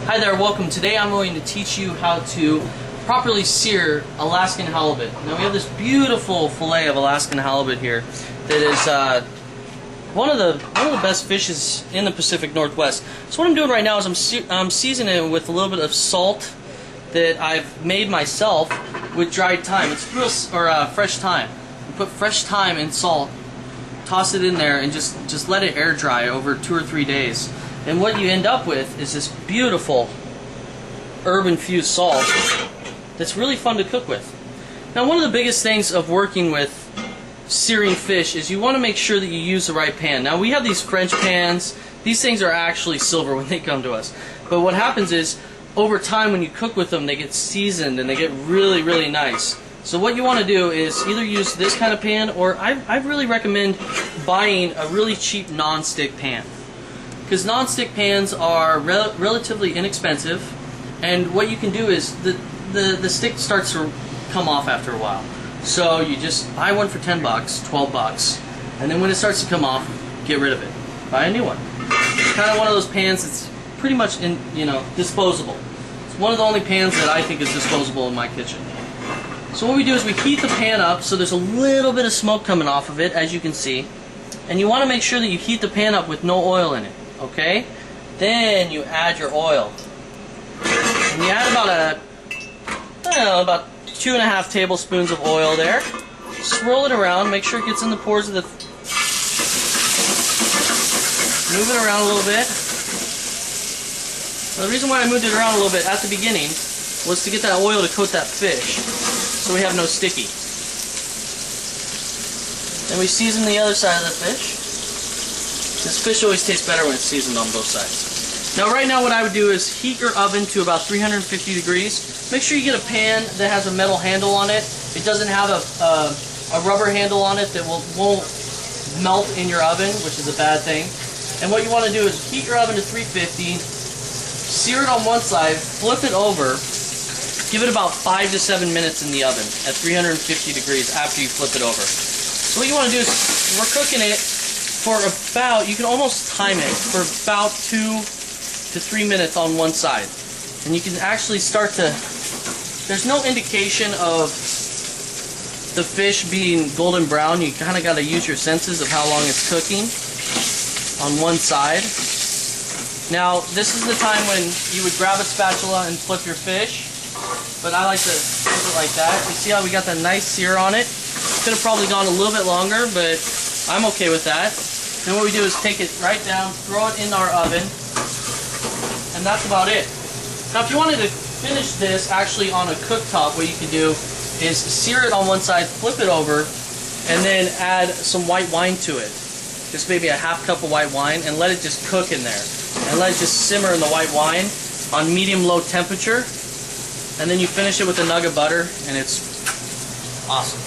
Hi there, welcome. Today I'm going to teach you how to properly sear Alaskan halibut. Now we have this beautiful fillet of Alaskan halibut here that is one of the best fishes in the Pacific Northwest. So what I'm doing right now is I'm seasoning it with a little bit of salt that I've made myself with dried thyme. It's fresh thyme. You put fresh thyme and salt, toss it in there, and just let it air dry over 2 or 3 days. And what you end up with is this beautiful herb-infused salt that's really fun to cook with. Now, one of the biggest things of working with searing fish is you want to make sure that you use the right pan. Now, we have these French pans. These things are actually silver when they come to us. But what happens is, over time when you cook with them, they get seasoned and they get really, really nice. So what you want to do is either use this kind of pan, or I really recommend buying a really cheap non-stick pan. Because non-stick pans are relatively inexpensive, and what you can do is the stick starts to come off after a while. So you just buy one for 10 bucks, 12 bucks, and then when it starts to come off, get rid of it. Buy a new one. It's kind of one of those pans that's pretty much disposable. It's one of the only pans that I think is disposable in my kitchen. So what we do is we heat the pan up so there's a little bit of smoke coming off of it, as you can see. And you want to make sure that you heat the pan up with no oil in it. Okay? Then you add your oil. And you add about 2.5 tablespoons of oil there. Swirl it around, make sure it gets in the pores of the... Move it around a little bit. Now, the reason why I moved it around a little bit at the beginning was to get that oil to coat that fish, so we have no sticky. Then we season the other side of the fish. This fish always tastes better when it's seasoned on both sides. Now right now what I would do is heat your oven to about 350 degrees. Make sure you get a pan that has a metal handle on it. It doesn't have a rubber handle on it that won't melt in your oven, which is a bad thing. And what you want to do is heat your oven to 350, sear it on one side, flip it over, give it about 5 to 7 minutes in the oven at 350 degrees after you flip it over. So what you want to do is, we're cooking it for about, you can almost time it, for about 2 to 3 minutes on one side. And you can actually start to, there's no indication of the fish being golden brown. You kind of got to use your senses of how long it's cooking on one side. Now, this is the time when you would grab a spatula and flip your fish, but I like to flip it like that. You see how we got that nice sear on it? Could have probably gone a little bit longer, but I'm okay with that. Then what we do is take it right down, throw it in our oven, and that's about it. Now if you wanted to finish this actually on a cooktop, what you could do is sear it on one side, flip it over, and then add some white wine to it. Just maybe a ½ cup of white wine, and let it just cook in there. And let it just simmer in the white wine on medium-low temperature. And then you finish it with a nug of butter, and it's awesome.